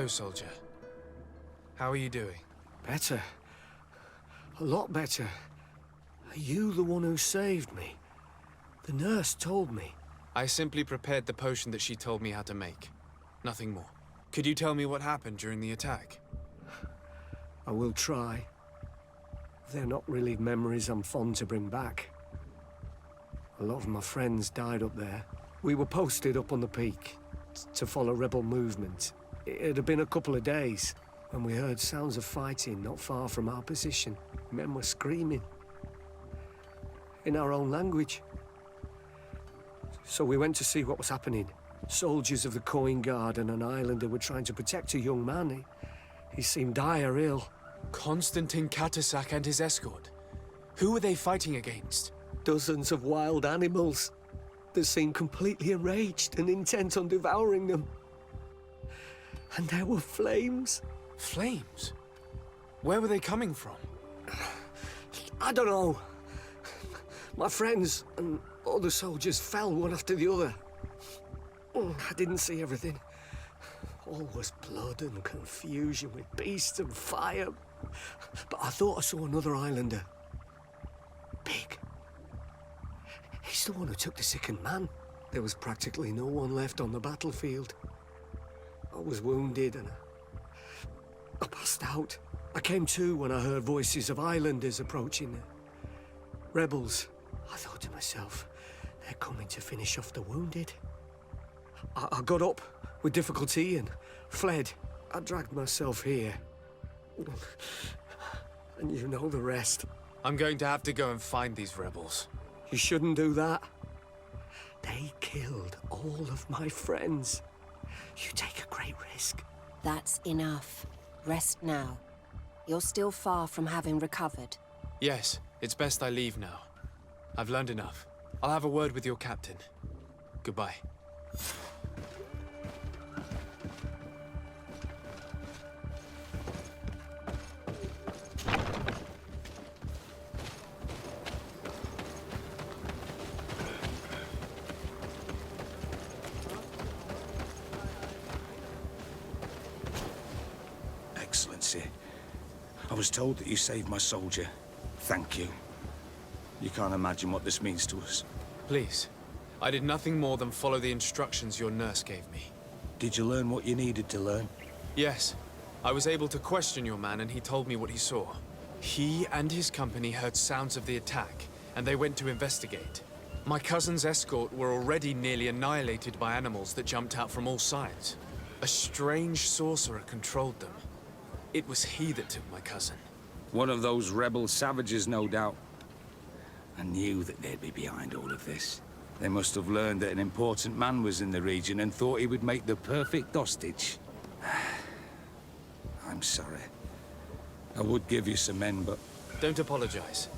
Hello, soldier. How are you doing? Better. A lot better. Are you the one who saved me? The nurse told me. I simply prepared the potion that she told me how to make. Nothing more. Could you tell me what happened during the attack? I will try. They're not really memories I'm fond to bring back. A lot of my friends died up there. We were posted up on the peak to follow rebel movement. It had been a couple of days when we heard sounds of fighting not far from our position. Men were screaming in our own language. So we went to see what was happening. Soldiers of the Coin Guard and an islander were trying to protect a young man. He seemed dire ill. Konstantin Katasak and his escort. Who were they fighting against? Dozens of wild animals. They seemed completely enraged and intent on devouring them. And there were flames. Flames? Where were they coming from? I don't know. My friends and other soldiers fell one after the other. I didn't see everything. All was blood and confusion with beasts and fire. But I thought I saw another islander. Big. He's the one who took the sickened man. There was practically no one left on the battlefield. I was wounded and I passed out. I came to when I heard voices of islanders approaching. Rebels. I thought to myself, they're coming to finish off the wounded. I got up with difficulty and fled. I dragged myself here. And you know the rest. I'm going to have to go and find these rebels. You shouldn't do that. They killed all of my friends. You take a great risk. That's enough. Rest now. You're still far from having recovered. Yes, it's best I leave now. I've learned enough. I'll have a word with your captain. Goodbye. Excellency, I was told that you saved my soldier. Thank you. You can't imagine what this means to us. Please. I did nothing more than follow the instructions your nurse gave me. Did you learn what you needed to learn? Yes. I was able to question your man and he told me what he saw. He and his company heard sounds of the attack, and they went to investigate. My cousin's escort were already nearly annihilated by animals that jumped out from all sides. A strange sorcerer controlled them. It was he that took my cousin. One of those rebel savages, no doubt. I knew that they'd be behind all of this. They must have learned that an important man was in the region and thought he would make the perfect hostage. I'm sorry. I would give you some men, but... Don't apologize.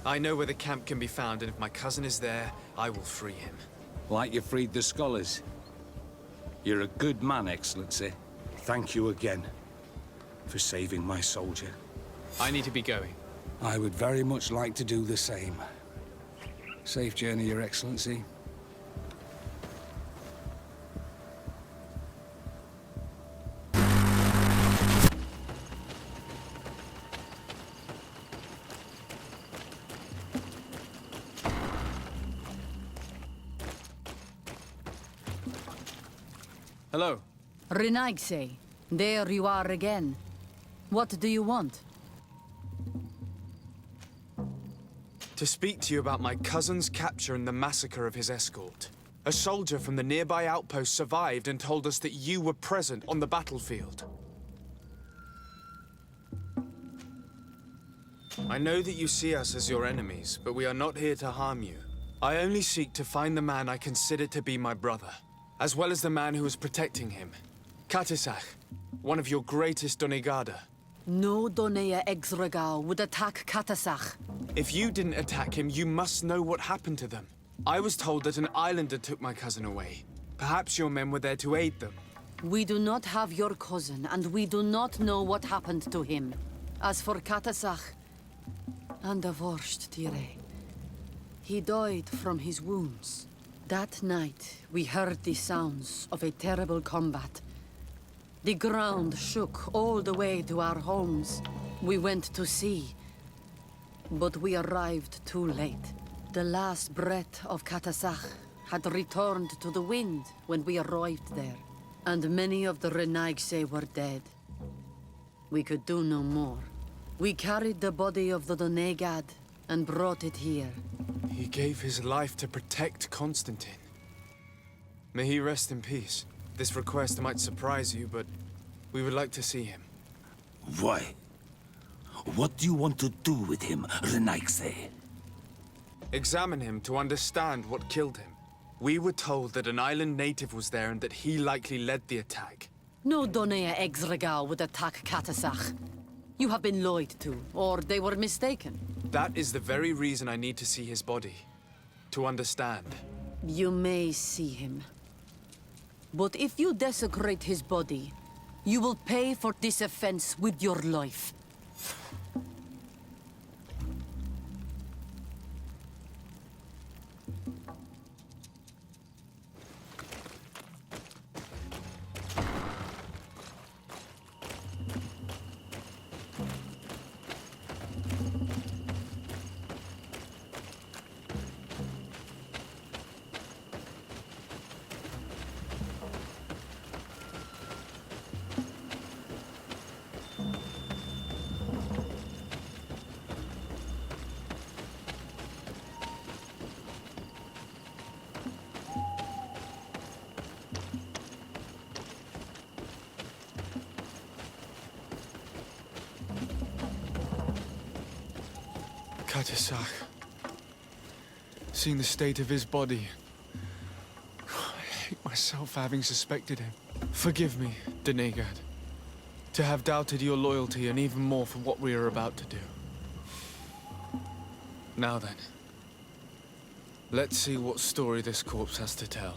I know where the camp can be found, and if my cousin is there, I will free him. Like you freed the scholars. You're a good man, Excellency. Thank you again for saving my soldier. I need to be going. I would very much like to do the same. Safe journey, Your Excellency. Hello. Renaigse, there you are again. What do you want? To speak to you about my cousin's capture and the massacre of his escort. A soldier from the nearby outpost survived and told us that you were present on the battlefield. I know that you see us as your enemies, but we are not here to harm you. I only seek to find the man I consider to be my brother, as well as the man who is protecting him. Katisak, one of your greatest Donegada. No Donea Exregal would attack Katasach. If you didn't attack him, you must know what happened to them. I was told that an islander took my cousin away. Perhaps your men were there to aid them. We do not have your cousin, and we do not know what happened to him. As for Katasach, and the Vorst Tire, he died from his wounds. That night, we heard the sounds of a terrible combat. The ground shook all the way to our homes. We went to sea, but we arrived too late. The last breath of Katasach had returned to the wind when we arrived there, and many of the Renaigse were dead. We could do no more. We carried the body of the Donegad and brought it here. He gave his life to protect Constantine. May he rest in peace. This request might surprise you, but we would like to see him. Why? What do you want to do with him, Renaigse? Examine him to understand what killed him. We were told that an island native was there and that he likely led the attack. No Donea Exregal would attack Katasach. You have been lied to, or they were mistaken. That is the very reason I need to see his body. To understand. You may see him. But if you desecrate his body, you will pay for this offense with your life. Katasach. Seeing the state of his body, I hate myself for having suspected him. Forgive me, Donegad, to have doubted your loyalty and even more for what we are about to do. Now then, let's see what story this corpse has to tell.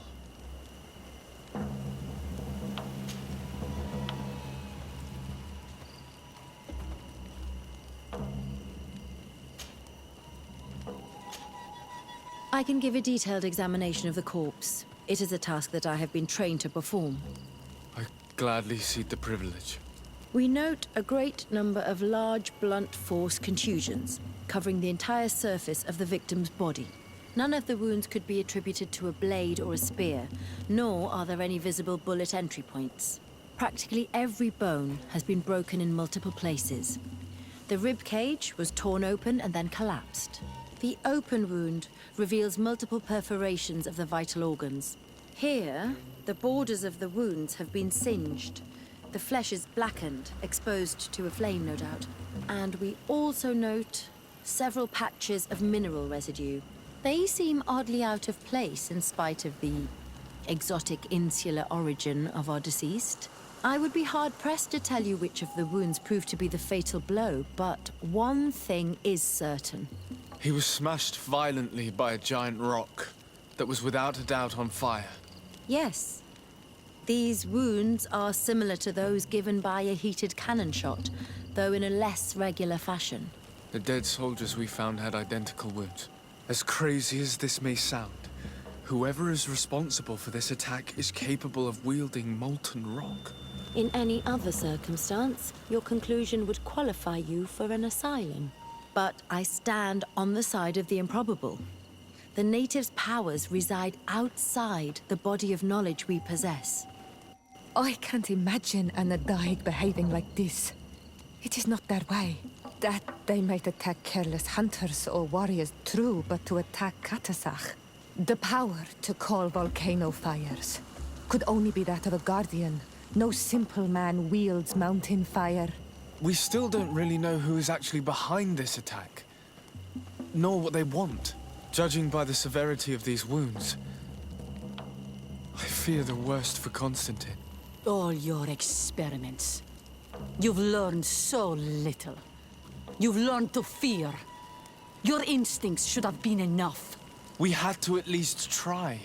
I can give a detailed examination of the corpse. It is a task that I have been trained to perform. I gladly cede the privilege. We note a great number of large, blunt force contusions, covering the entire surface of the victim's body. None of the wounds could be attributed to a blade or a spear, nor are there any visible bullet entry points. Practically every bone has been broken in multiple places. The rib cage was torn open and then collapsed. The open wound reveals multiple perforations of the vital organs. Here, the borders of the wounds have been singed. The flesh is blackened, exposed to a flame, no doubt. And we also note several patches of mineral residue. They seem oddly out of place in spite of the exotic insular origin of our deceased. I would be hard-pressed to tell you which of the wounds proved to be the fatal blow, but one thing is certain. He was smashed violently by a giant rock that was without a doubt on fire. Yes. These wounds are similar to those given by a heated cannon shot, though in a less regular fashion. The dead soldiers we found had identical wounds. As crazy as this may sound, whoever is responsible for this attack is capable of wielding molten rock. In any other circumstance, your conclusion would qualify you for an asylum. But I stand on the side of the improbable. The natives' powers reside outside the body of knowledge we possess. I can't imagine an Adaig behaving like this. It is not their way. That they might attack careless hunters or warriors, true, but to attack Katasach, the power to call volcano fires, could only be that of a guardian. No simple man wields mountain fire. We still don't really know who is actually behind this attack, nor what they want. Judging by the severity of these wounds, I fear the worst for Constantine. All your experiments. You've learned so little. You've learned to fear. Your instincts should have been enough. We had to at least try.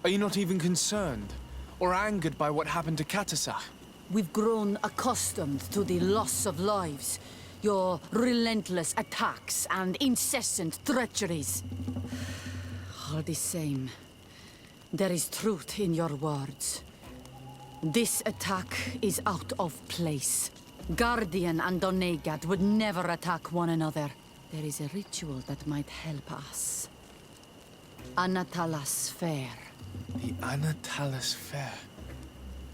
Are you not even concerned or angered by what happened to Katasach? We've grown accustomed to the loss of lives, your relentless attacks and incessant treacheries. All the same, there is truth in your words. This attack is out of place. Guardian and Donegad would never attack one another. There is a ritual that might help us. Anatalas Fair. The Anatalas Fair.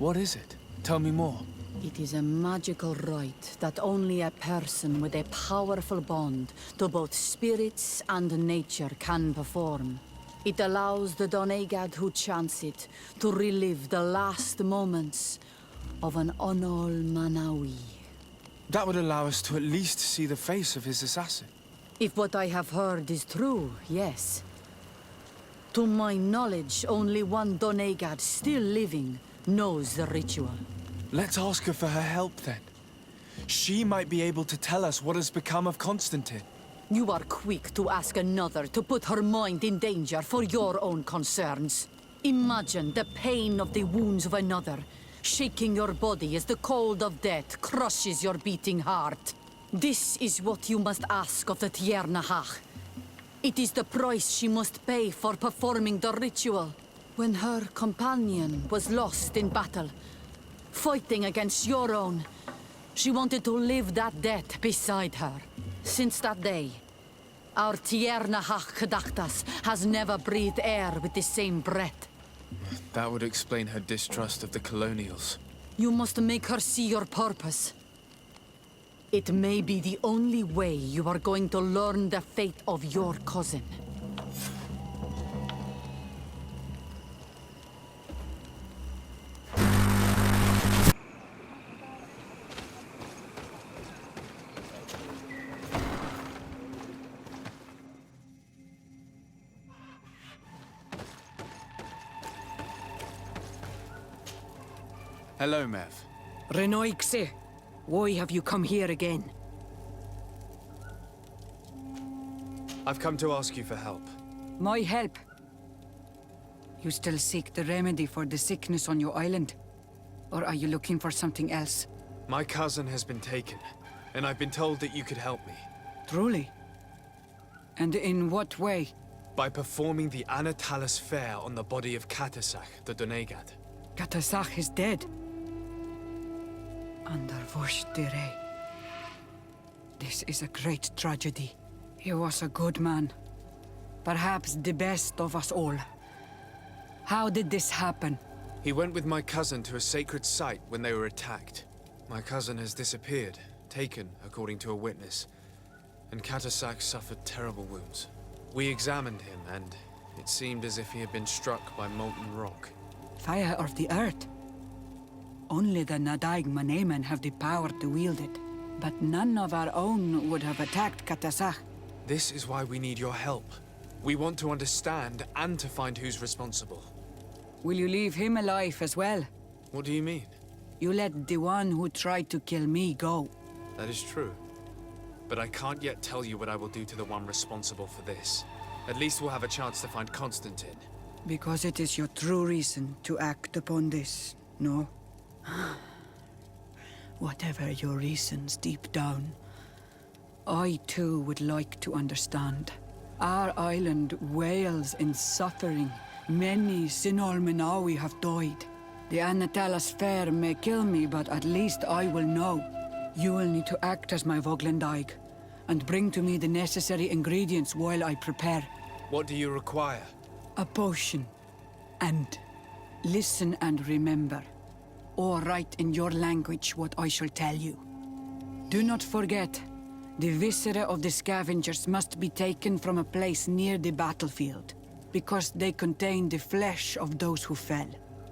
What is it? Tell me more. It is a magical rite that only a person with a powerful bond to both spirits and nature can perform. It allows the Donegad who chants it to relive the last moments of an Onol Manawi. That would allow us to at least see the face of his assassin. If what I have heard is true, yes. To my knowledge, only one Donegad still living knows the ritual. Let's ask her for her help then. She might be able to tell us what has become of Constantine. You are quick to ask another to put her mind in danger for your own concerns. Imagine the pain of the wounds of another, shaking your body as the cold of death crushes your beating heart. This is what you must ask of the Tiernahach. It is the price she must pay for performing the ritual. When her companion was lost in battle, fighting against your own, she wanted to live that death beside her. Since that day, our Tiernahach Kadachtas has never breathed air with the same breath. That would explain her distrust of the colonials. You must make her see your purpose. It may be the only way you are going to learn the fate of your cousin. Hello, Mev. Renoixe, why have you come here again? I've come to ask you for help. My help? You still seek the remedy for the sickness on your island? Or are you looking for something else? My cousin has been taken, and I've been told that you could help me. Truly? And in what way? By performing the Anatalas Fair on the body of Katasach, the Donegad. Katasach is dead. Under Vosh-Dire. This is a great tragedy. He was a good man. Perhaps the best of us all. How did this happen? He went with my cousin to a sacred site when they were attacked. My cousin has disappeared, taken according to a witness, and Katasach suffered terrible wounds. We examined him, and it seemed as if he had been struck by molten rock. Fire of the earth. Only the Nadaig Manemen have the power to wield it. But none of our own would have attacked Katasach. This is why we need your help. We want to understand and to find who's responsible. Will you leave him alive as well? What do you mean? You let the one who tried to kill me go. That is true. But I can't yet tell you what I will do to the one responsible for this. At least we'll have a chance to find Constantine. Because it is your true reason to act upon this, no? Whatever your reasons deep down, I too would like to understand. Our island wails in suffering. Many Sinol Menawi have died. The Anatalas Fair may kill me, but at least I will know. You will need to act as my Voglendaig, and bring to me the necessary ingredients while I prepare. What do you require? A potion. And listen and remember, or write in your language what I shall tell you. Do not forget, the viscera of the scavengers must be taken from a place near the battlefield, because they contain the flesh of those who fell.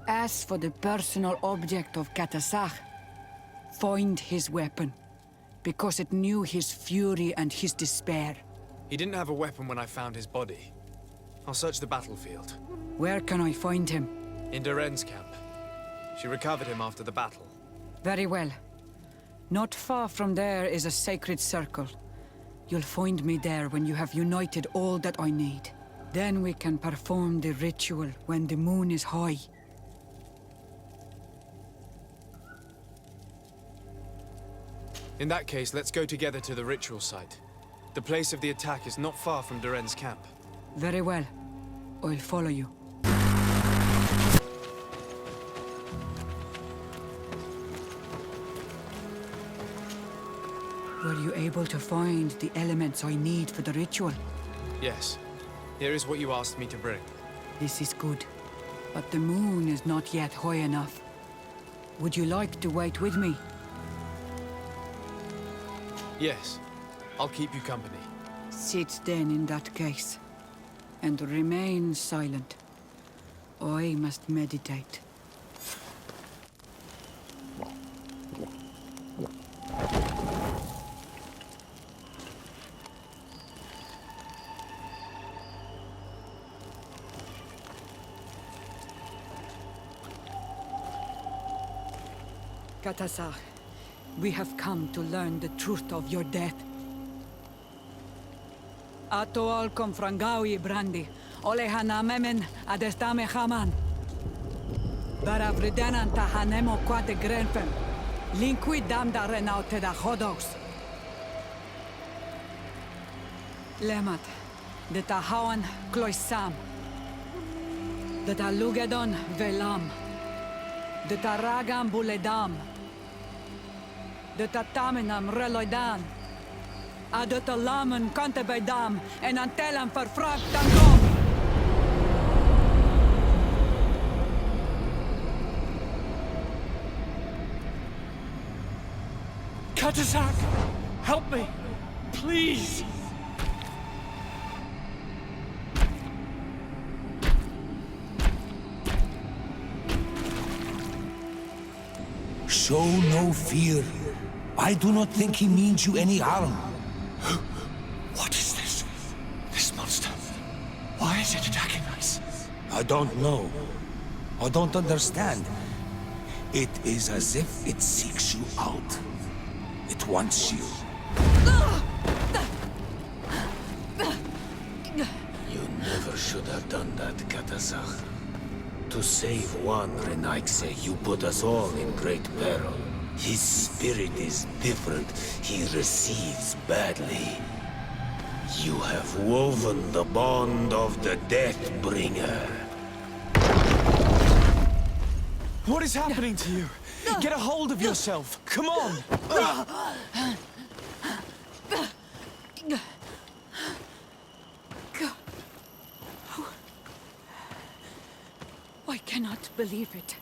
As for the personal object of Katasach, find his weapon, because it knew his fury and his despair. He didn't have a weapon when I found his body. I'll search the battlefield. Where can I find him? In Duren's camp. She recovered him after the battle. Very well. Not far from there is a sacred circle. You'll find me there when you have united all that I need. Then we can perform the ritual when the moon is high. In that case, let's go together to the ritual site. The place of the attack is not far from Duren's camp. Very well. I'll follow you. Were you able to find the elements I need for the ritual? Yes. Here is what you asked me to bring. This is good. But the moon is not yet high enough. Would you like to wait with me? Yes. I'll keep you company. Sit then in that case. And remain silent. I must meditate. Katasar, we have come to learn the truth of your death. Ato al confrangawi brandi, olehana memen adestame haman. Baravridenan tahanemo quate grenfem, linqui damda renaute da hodos. Lemat, de tahawan kloisam, de talugedon velam, de taragam buledam, de tatamenam reloidan, adet alamen kantebedam en antelam verfragt tangom. Katasak! Help me! Please! Show no fear. I do not think he means you any harm. What is this? This monster? Why is it attacking us? I don't know. I don't understand. It is as if it seeks you out. It wants you. You never should have done that, Katazakh. To save one Renaikse, you put us all in great peril. His spirit is different. He receives badly. You have woven the bond of the Deathbringer. What is happening to you? Get a hold of yourself. Come on. I cannot believe it.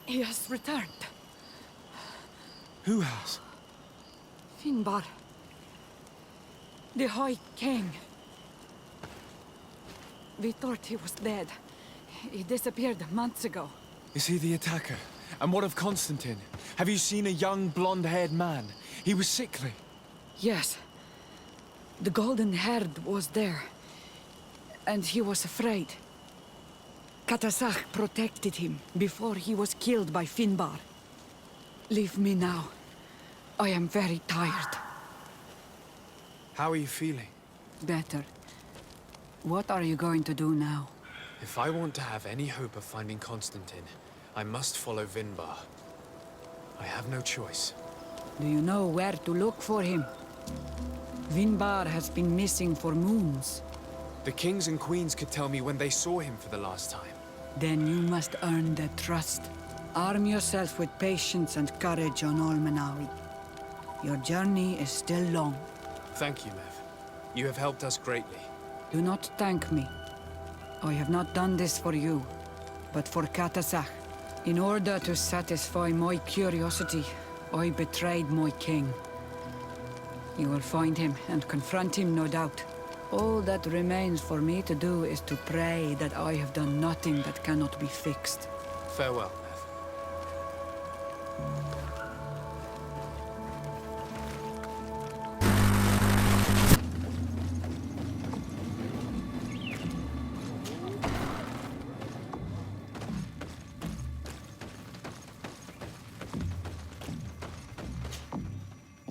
He has returned. Who has? Finbar. The High King. We thought he was dead. He disappeared months ago. Is he the attacker? And what of Constantine? Have you seen a young, blonde-haired man? He was sickly. Yes. The golden-haired was there. And he was afraid. Katasakh protected him before he was killed by Finbar. Leave me now. I am very tired. How are you feeling? Better. What are you going to do now? If I want to have any hope of finding Constantine, I must follow Vinbar. I have no choice. Do you know where to look for him? Vinbar has been missing for moons. The kings and queens could tell me when they saw him for the last time. Then you must earn their trust. Arm yourself with patience and courage on Olmenawi. Your journey is still long. Thank you, Mev. You have helped us greatly. Do not thank me. I have not done this for you, but for Katasakh. In order to satisfy my curiosity, I betrayed my king. You will find him and confront him, no doubt. All that remains for me to do is to pray that I have done nothing that cannot be fixed. Farewell, Mev.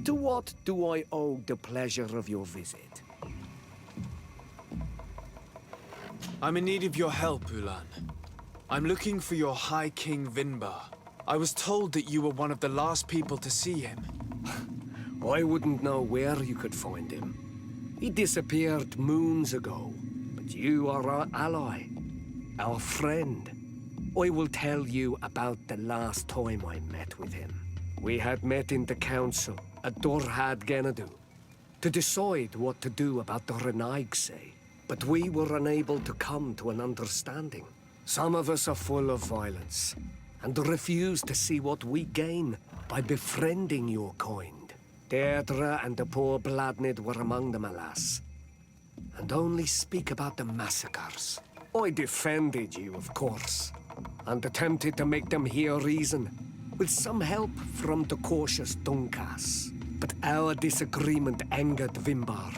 To what do I owe the pleasure of your visit? I'm in need of your help, Ulan. I'm looking for your High King Vinbar. I was told that you were one of the last people to see him. I wouldn't know where you could find him. He disappeared moons ago, but you are our ally, our friend. I will tell you about the last time I met with him. We had met in the council, at Dorhad Genadu to decide what to do about the Renaigse, but we were unable to come to an understanding. Some of us are full of violence and refuse to see what we gain by befriending your kind. Deirdre and the poor Bladnid were among them, alas, and only speak about the massacres. I defended you, of course, and attempted to make them hear reason, with some help from the cautious Dunkas. But our disagreement angered Vimbar.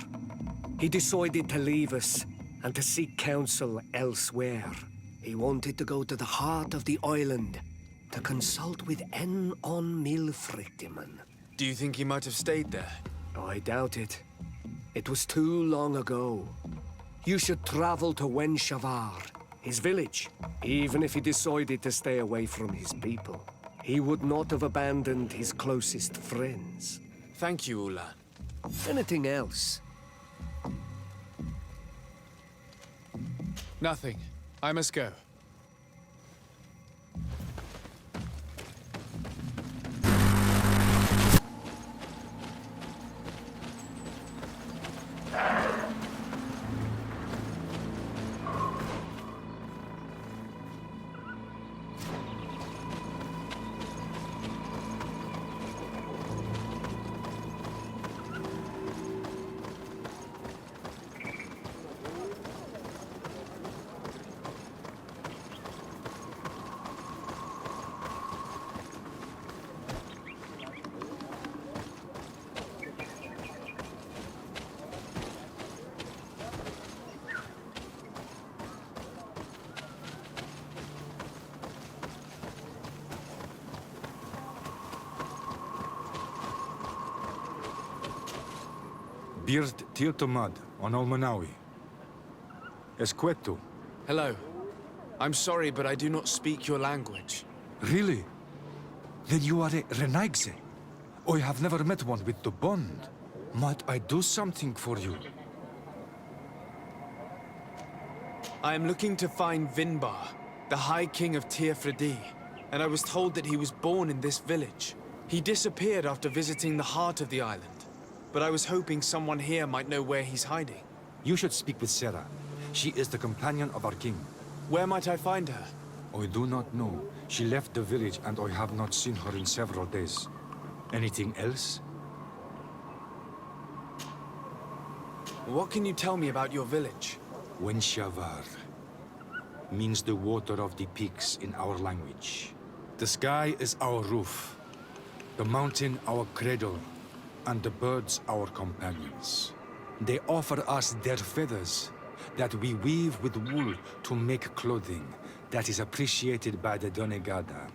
He decided to leave us and to seek counsel elsewhere. He wanted to go to the heart of the island to consult with En on Milfrictiman. Do you think he might have stayed there? I doubt it. It was too long ago. You should travel to Wenshavar, his village. Even if he decided to stay away from his people, he would not have abandoned his closest friends. Thank you, Ulan. Anything else? Nothing. I must go. Bird Tirtomad on Almanawi. Esqueto. Hello. I'm sorry, but I do not speak your language. Really? Then you are a Renaigse? I have never met one with the bond. Might I do something for you? I am looking to find Vinbar, the High King of Tirfredi, and I was told that he was born in this village. He disappeared after visiting the heart of the island, but I was hoping someone here might know where he's hiding. You should speak with Sarah. She is the companion of our king. Where might I find her? I do not know. She left the village and I have not seen her in several days. Anything else? What can you tell me about your village? Wenshavar means the water of the peaks in our language. The sky is our roof, the mountain our cradle, and the birds our companions. They offer us their feathers that we weave with wool to make clothing that is appreciated by the Donegada.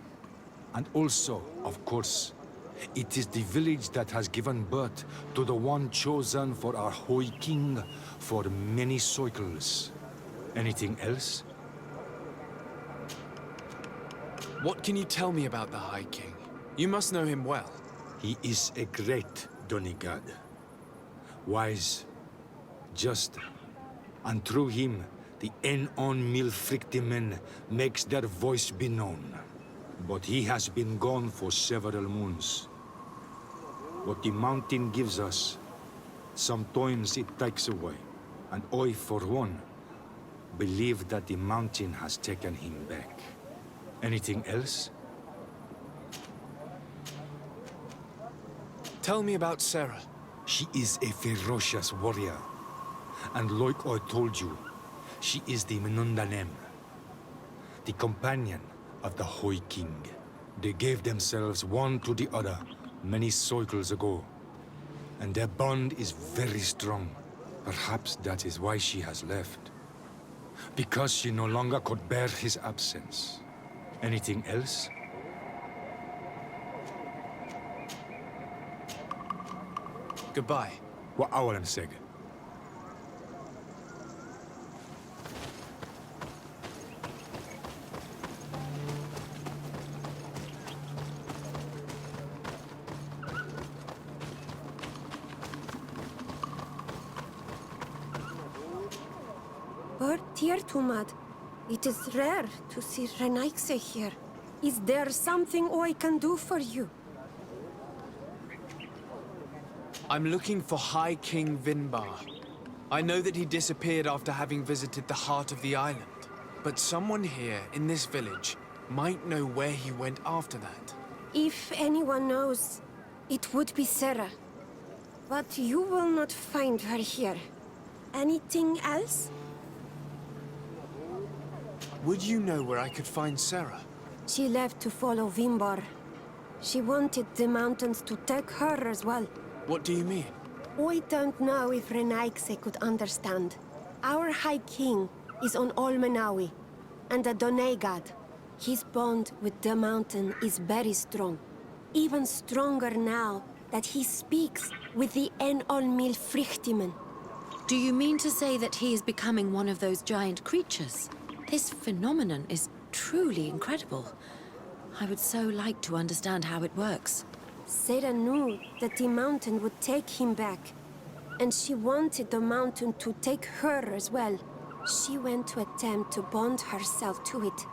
And also, of course, it is the village that has given birth to the one chosen for our Hoi King for many cycles. Anything else? What can you tell me about the High King? You must know him well. He is a great Donegad. Wise, just, and through him, the En-on Milfrictimen makes their voice be known. But he has been gone for several moons. What the mountain gives us, sometimes it takes away. And I, for one, believe that the mountain has taken him back. Anything else? Tell me about Sarah. She is a ferocious warrior. And like I told you, she is the Menundanem, the companion of the Hoi King. They gave themselves one to the other many cycles ago. And their bond is very strong. Perhaps that is why she has left. Because she no longer could bear his absence. Anything else? Goodbye. What I say? But Tirtumad, it is rare to see Renaigse here. Is there something I can do for you? I'm looking for High King Vinbar. I know that he disappeared after having visited the heart of the island. But someone here in this village might know where he went after that. If anyone knows, it would be Sarah. But you will not find her here. Anything else? Would you know where I could find Sarah? She left to follow Vinbar. She wanted the mountains to take her as well. What do you mean? I don't know if Renaigse could understand. Our High King is on Olmenawi, and a Donegad. His bond with the mountain is very strong. Even stronger now that he speaks with the Enolmil Frichtimen. Do you mean to say that he is becoming one of those giant creatures? This phenomenon is truly incredible. I would so like to understand how it works. Sarah knew that the mountain would take him back, and she wanted the mountain to take her as well. She went to attempt to bond herself to it.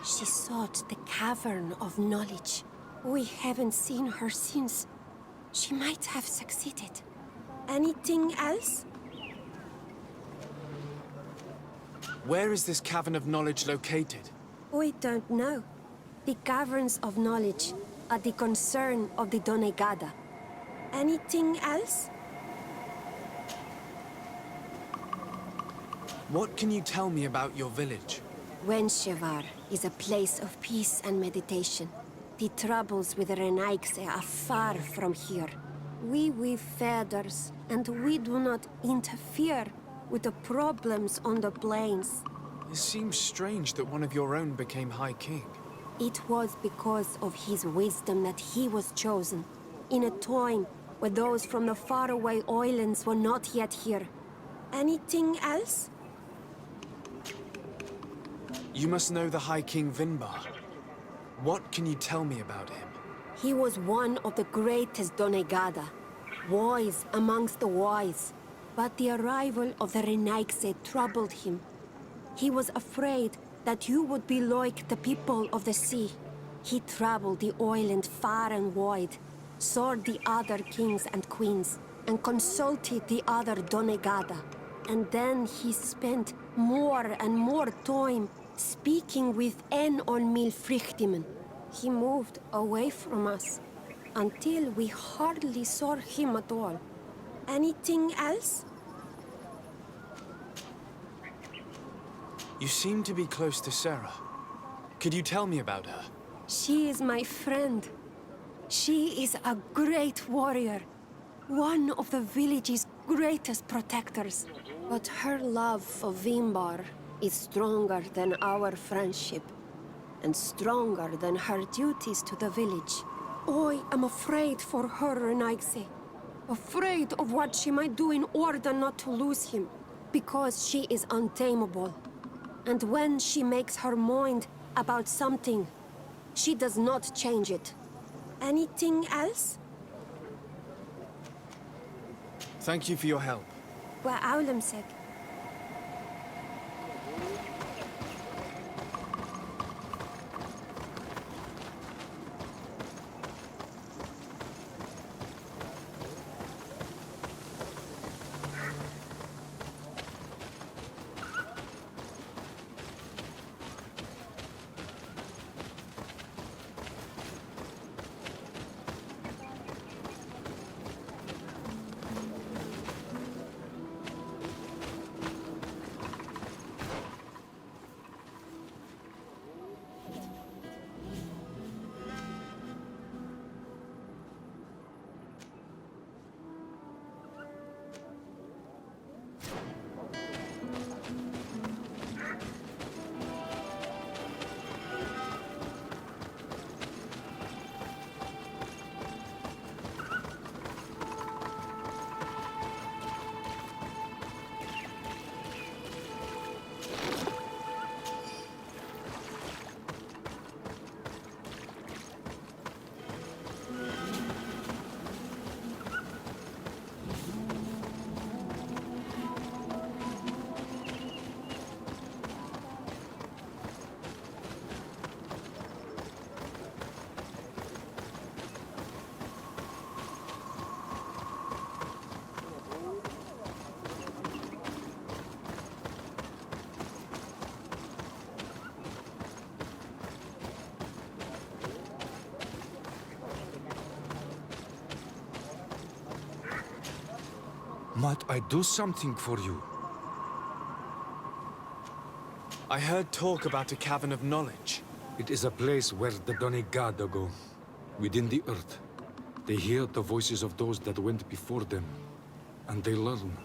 She sought the cavern of knowledge. We haven't seen her since. She might have succeeded. Anything else? Where is this cavern of knowledge located? We don't know. The caverns of knowledge are the concern of the Donegada. Anything else? What can you tell me about your village? Wenshevar is a place of peace and meditation. The troubles with Renaigse are far from here. We weave feathers, and we do not interfere with the problems on the plains. It seems strange that one of your own became High King. It was because of his wisdom that he was chosen, in a time where those from the faraway islands were not yet here. Anything else? You must know the High King Vinbar. What can you tell me about him? He was one of the greatest Donegada, wise amongst the wise. But the arrival of the Renaigse troubled him. He was afraid that you would be like the people of the sea. He traveled the island far and wide, saw the other kings and queens, and consulted the other Donegada. And then he spent more and more time speaking with Enolmil Frichtimen. He moved away from us, until we hardly saw him at all. Anything else? You seem to be close to Sarah. Could you tell me about her? She is my friend. She is a great warrior. One of the village's greatest protectors. But her love for Vinbar is stronger than our friendship. And stronger than her duties to the village. I am afraid for her, Renaigse. Afraid of what she might do in order not to lose him. Because she is untamable. And when she makes her mind about something, she does not change it. Anything else? Thank you for your help. ورvemся. Might I do something for you? I heard talk about a cavern of knowledge. It is a place where the Donegada go, within the earth. They hear the voices of those that went before them, and they learn.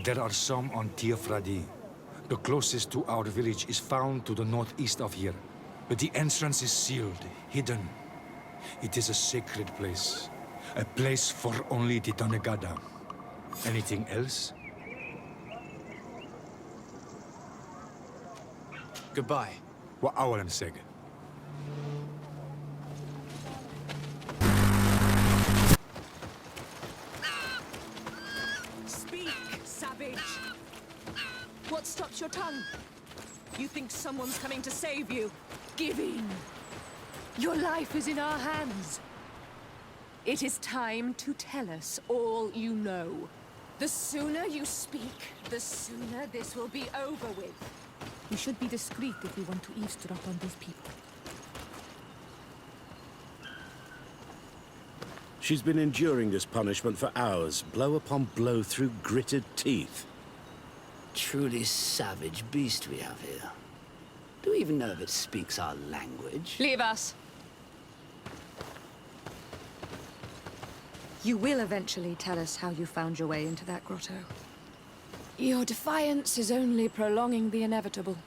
There are some on Tiafradi. The closest to our village is found to the northeast of here, but the entrance is sealed, hidden. It is a sacred place, a place for only the Donegada. Anything else? Goodbye. What Awalan said. Speak, savage! What stops your tongue? You think someone's coming to save you? Give in! Your life is in our hands. It is time to tell us all you know. The sooner you speak, the sooner this will be over with. We should be discreet if we want to eavesdrop on these people. She's been enduring this punishment for hours, blow upon blow through gritted teeth. Truly savage beast we have here. Do we even know if it speaks our language? Leave us. You will eventually tell us how you found your way into that grotto. Your defiance is only prolonging the inevitable.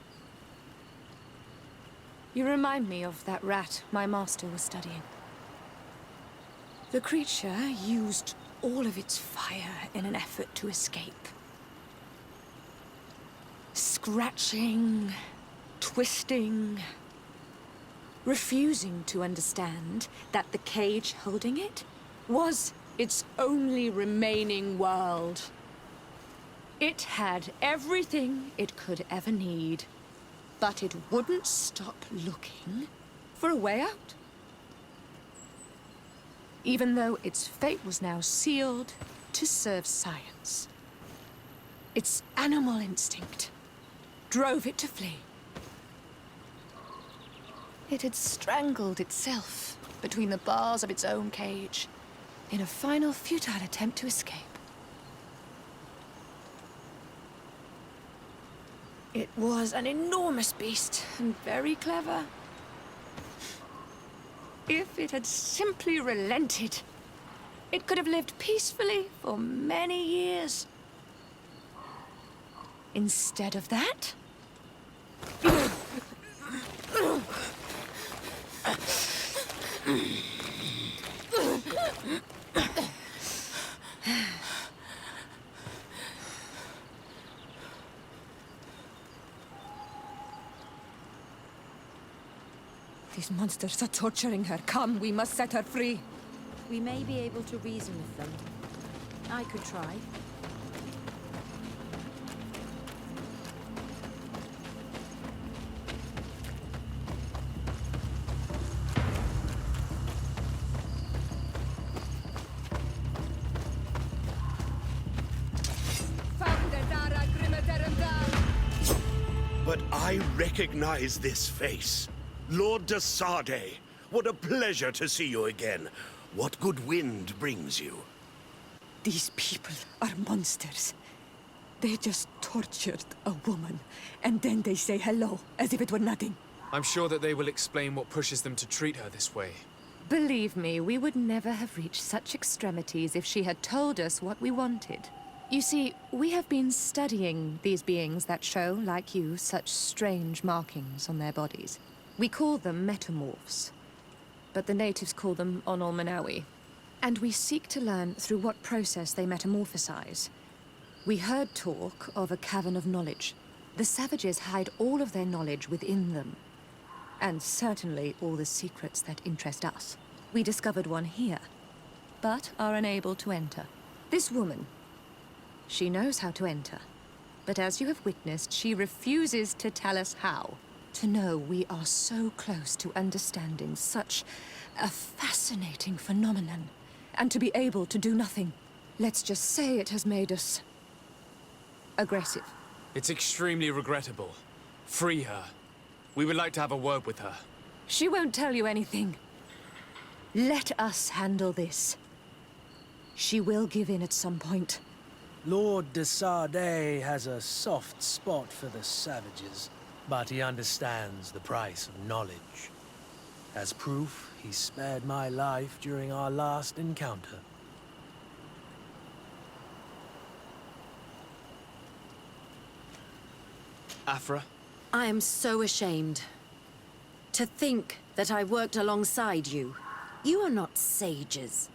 You remind me of that rat my master was studying. The creature used all of its fire in an effort to escape. Scratching, twisting, refusing to understand that the cage holding it was its only remaining world. It had everything it could ever need, but it wouldn't stop looking for a way out. Even though its fate was now sealed to serve science. Its animal instinct drove it to flee. It had strangled itself between the bars of its own cage in a final futile attempt to escape. It was an enormous beast and very clever. If it had simply relented, it could have lived peacefully for many years. Instead of that, These monsters are torturing her. Come, we must set her free. We may be able to reason with them. I could try. But I recognize this face. Lord de Sardet, what a pleasure to see you again. What good wind brings you? these people are monsters. They just tortured a woman, and then they say hello, as if it were nothing. I'm sure that they will explain what pushes them to treat her this way. Believe me, we would never have reached such extremities if she had told us what we wanted. You see, we have been studying these beings that show, like you, such strange markings on their bodies. We call them metamorphs, but the natives call them Onol Manawi. And we seek to learn through what process they metamorphosize. We heard talk of a cavern of knowledge. The savages hide all of their knowledge within them. And certainly all the secrets that interest us. We discovered one here, but are unable to enter. This woman, she knows how to enter. But as you have witnessed, she refuses to tell us how. To know we are so close to understanding such a fascinating phenomenon, and to be able to do nothing. Let's just say it has made us aggressive. It's extremely regrettable. Free her. We would like to have a word with her. She won't tell you anything. Let us handle this. She will give in at some point. Lord de Sardet has a soft spot for the savages, but he understands the price of knowledge. As proof, he spared my life during our last encounter. Afra? I am so ashamed. To think that I worked alongside you. You are not sages.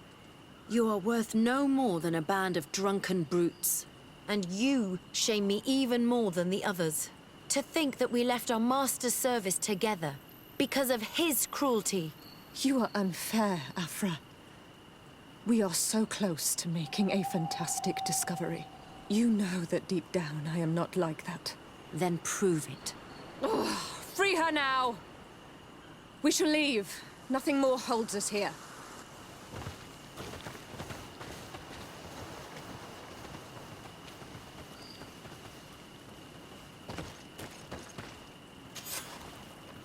You are worth no more than a band of drunken brutes. And you shame me even more than the others. To think that we left our master's service together because of his cruelty. You are unfair, Afra. We are so close to making a fantastic discovery. You know that deep down I am not like that. Then prove it. Free her now! We shall leave. Nothing more holds us here.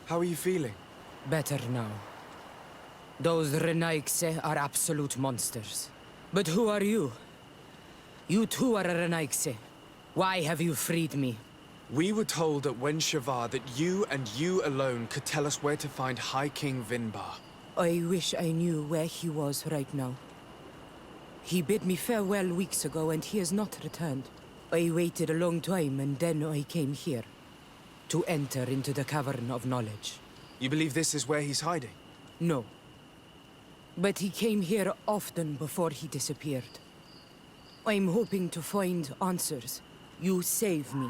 How are you feeling? Better now. Those Renaigse are absolute monsters. But who are you? You too are a Renaigse. Why have you freed me? We were told at Wen Shavar that you and you alone could tell us where to find High King Vinbar. I wish I knew where he was right now. He bid me farewell weeks ago and he has not returned. I waited a long time and then I came here. To enter into the Cavern of Knowledge. You believe this is where he's hiding? No. But he came here often before he disappeared. I'm hoping to find answers. You saved me.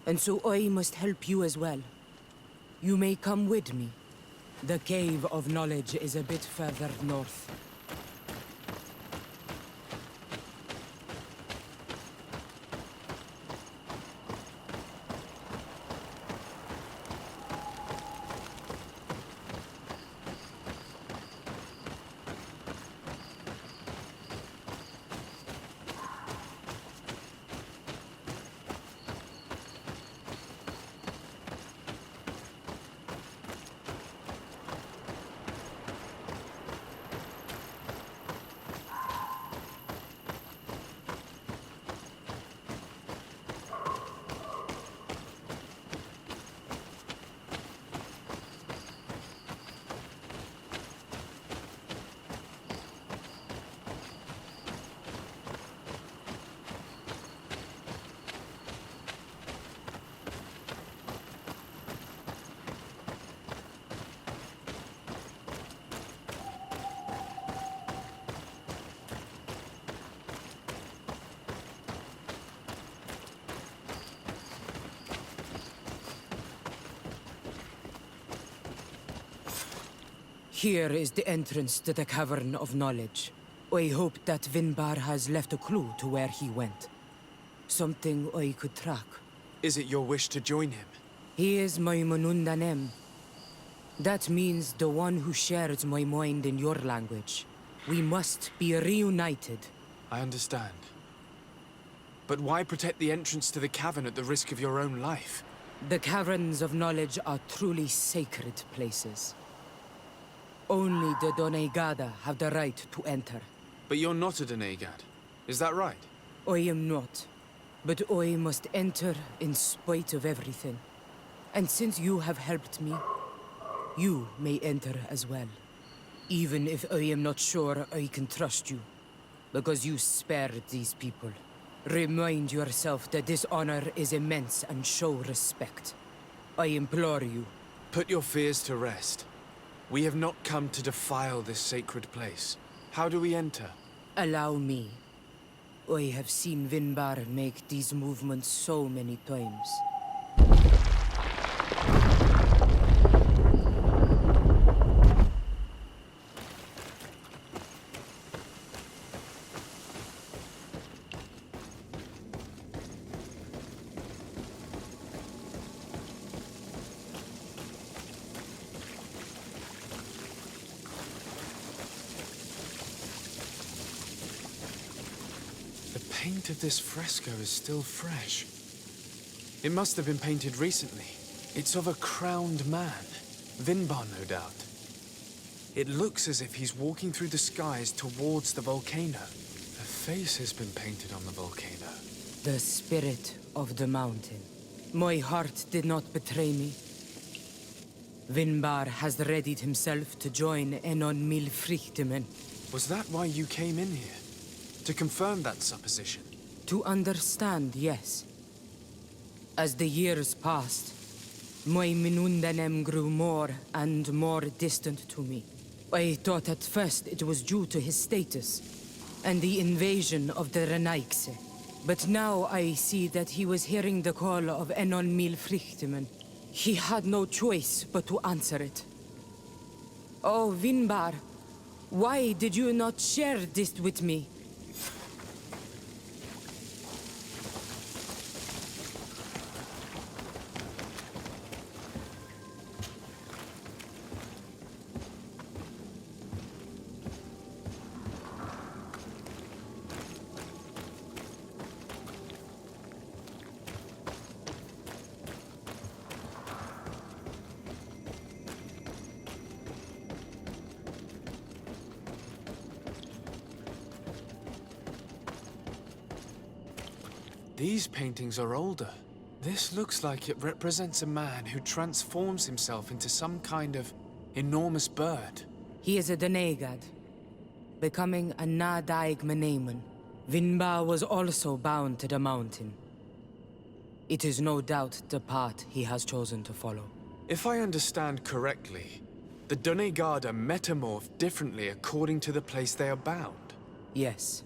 And so I must help you as well. You may come with me. The Cave of Knowledge is a bit further north. Here is the entrance to the Cavern of Knowledge. I hope that Vinbar has left a clue to where he went. Something I could track. Is it your wish to join him? He is my Manundanem. That means the one who shares my mind in your language. We must be reunited. I understand. But why protect the entrance to the cavern at the risk of your own life? The Caverns of Knowledge are truly sacred places. Only the Doneigada have the right to enter. But you're not a Doneigad. Is that right? I am not. But I must enter in spite of everything. And since you have helped me, you may enter as well. Even if I am not sure I can trust you. Because you spared these people. Remind yourself that this honor is immense and show respect. I implore you. Put your fears to rest. We have not come to defile this sacred place. How do we enter? Allow me. I have seen Vinbar make these movements so many times. The paint of this fresco is still fresh. It must have been painted recently. It's of a crowned man. Vinbar, no doubt. It looks as if he's walking through the skies towards the volcano. A face has been painted on the volcano. The spirit of the mountain. My heart did not betray me. Vinbar has readied himself to join Enon Milfrichtemen. Was that why you came in here? To confirm that supposition? To understand, yes. As the years passed, my Minundanem grew more and more distant to me. I thought at first it was due to his status and the invasion of the Renaigse. But now I see that he was hearing the call of Enon Milfrichtemen. He had no choice but to answer it. Oh, Vinbar, why did you not share this with me? These paintings are older. This looks like it represents a man who transforms himself into some kind of enormous bird. He is a Denegad, becoming a Nadaig Meneman. Vinbar was also bound to the mountain. It is no doubt the path he has chosen to follow. If I understand correctly, the Donegada metamorph differently according to the place they are bound. Yes.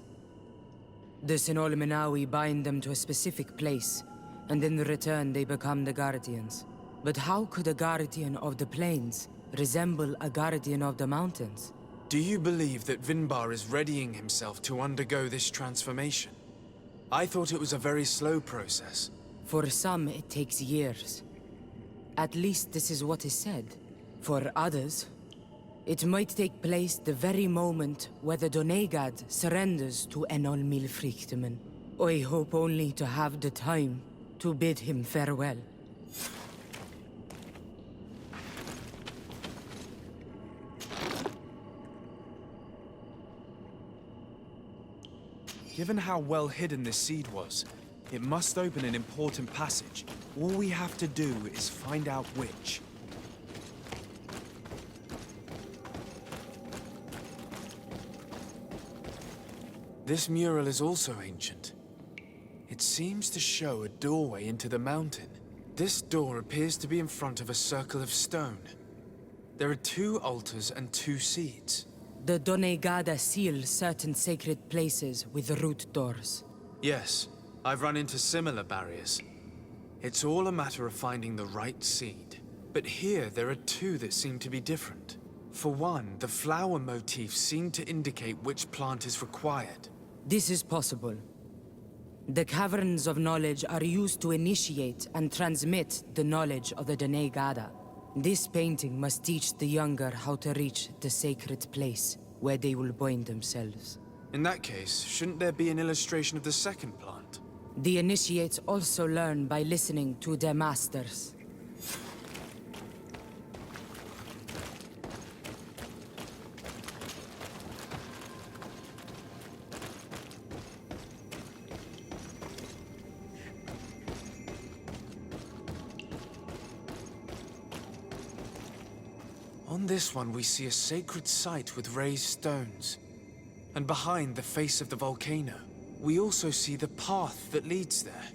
The Sinolminawi bind them to a specific place, and in return they become the Guardians. But how could a Guardian of the Plains resemble a Guardian of the Mountains? Do you believe that Vinbar is readying himself to undergo this transformation? I thought it was a very slow process. For some, it takes years. At least this is what is said. For others, it might take place the very moment where the Donegad surrenders to Enol Milfrichtemen. I hope only to have the time to bid him farewell. Given how well hidden this seed was, it must open an important passage. All we have to do is find out which. This mural is also ancient. It seems to show a doorway into the mountain. This door appears to be in front of a circle of stone. There are 2 altars and 2 seeds. The Donegada seal certain sacred places with root doors. Yes, I've run into similar barriers. It's all a matter of finding the right seed. But here there are 2 that seem to be different. For one, the flower motifs seem to indicate which plant is required. This is possible. The caverns of knowledge are used to initiate and transmit the knowledge of the Donegada. This painting must teach the younger how to reach the sacred place where they will bind themselves. In that case, shouldn't there be an illustration of the second plant? The initiates also learn by listening to their masters. On this one, we see a sacred site with raised stones. And behind the face of the volcano, we also see the path that leads there.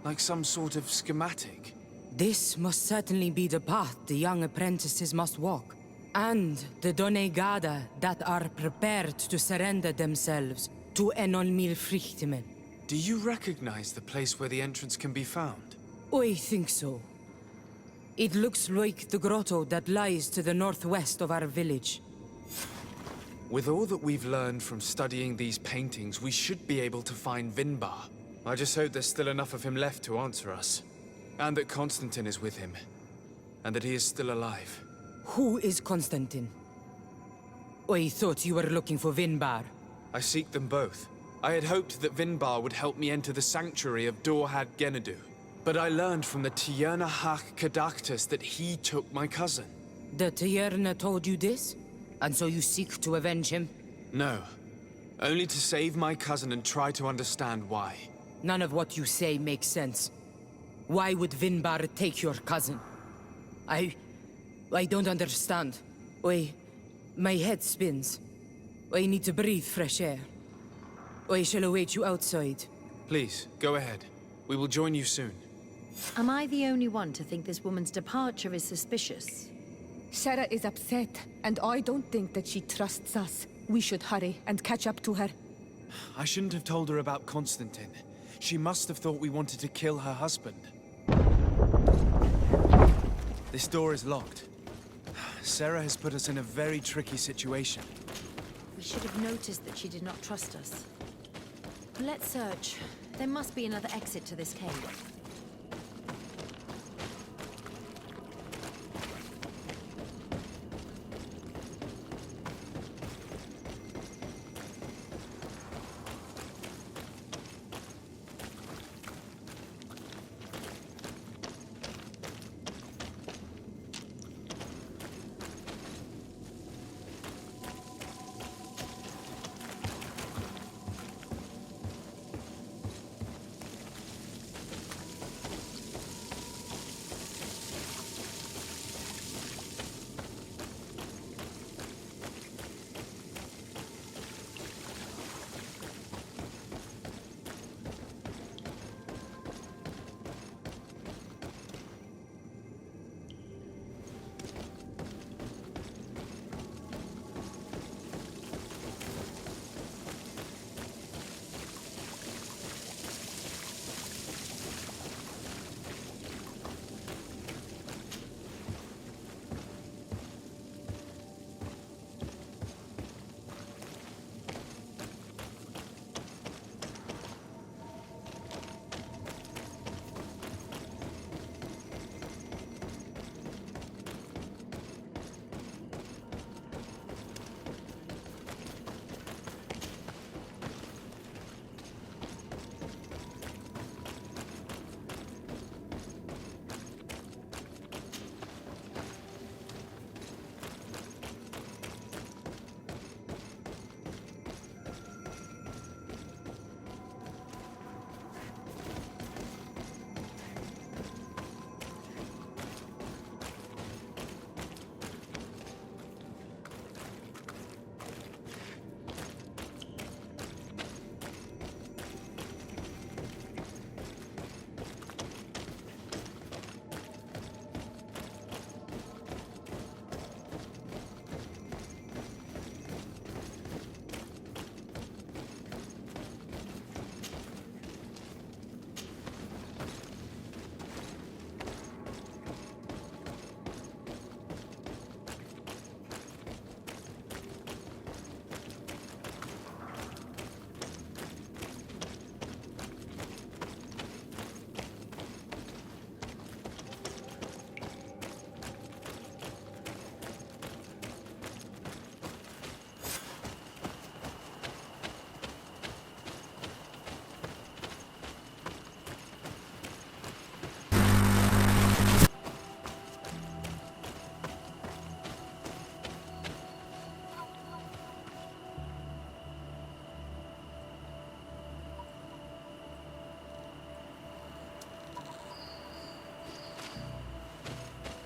Like some sort of schematic. This must certainly be the path the young apprentices must walk. And the Donegada that are prepared to surrender themselves to Enol Milfrichtemen. Do you recognize the place where the entrance can be found? I think so. It looks like the grotto that lies to the northwest of our village. With all that we've learned from studying these paintings, we should be able to find Vinbar. I just hope there's still enough of him left to answer us. And that Constantine is with him. And that he is still alive. Who is Constantine? I thought you were looking for Vinbar. I seek them both. I had hoped that Vinbar would help me enter the sanctuary of Dorhad Genadu. But I learned from the Tierna Hak Kadaktus that he took my cousin. The Tierna told you this? And so you seek to avenge him? No. Only to save my cousin and try to understand why. None of what you say makes sense. Why would Vinbar take your cousin? I don't understand. My head spins. I need to breathe fresh air. I shall await you outside. Please, go ahead. We will join you soon. Am I the only one to think this woman's departure is suspicious? Sarah is upset, and I don't think that she trusts us. We should hurry and catch up to her. I shouldn't have told her about Constantine. She must have thought we wanted to kill her husband. This door is locked. Sarah has put us in a very tricky situation. We should have noticed that she did not trust us. Let's search. There must be another exit to this cave.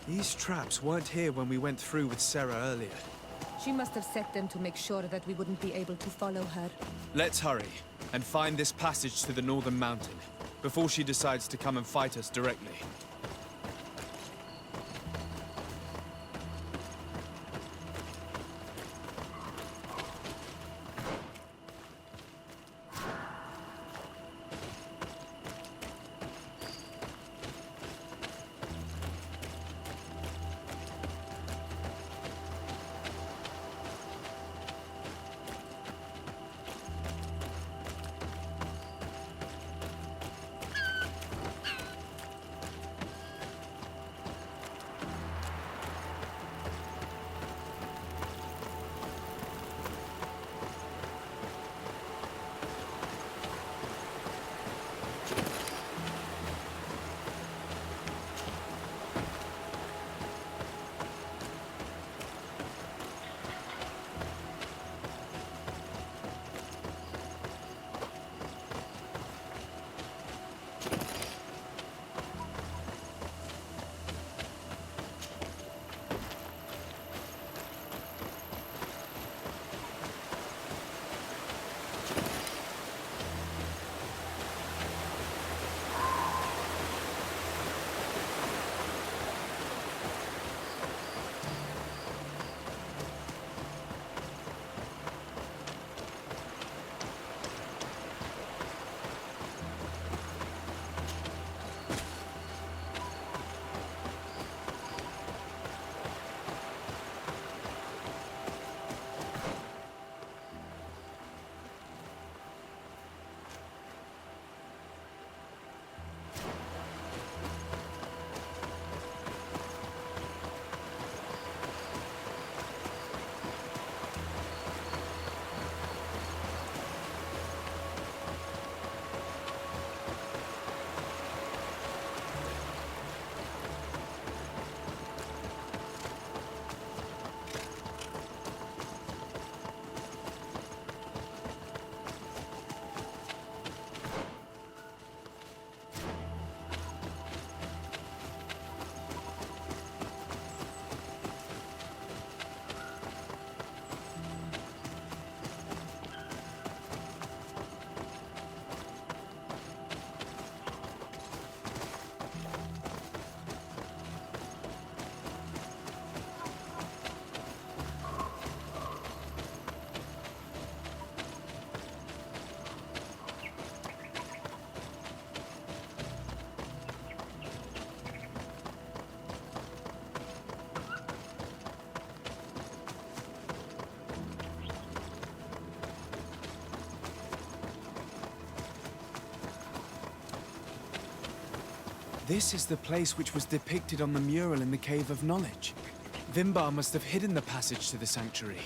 These traps weren't here when we went through with Sarah earlier. She must have set them to make sure that we wouldn't be able to follow her. Let's hurry and find this passage to the northern mountain before she decides to come and fight us directly. This is the place which was depicted on the mural in the Cave of Knowledge. Vimbar must have hidden the passage to the sanctuary.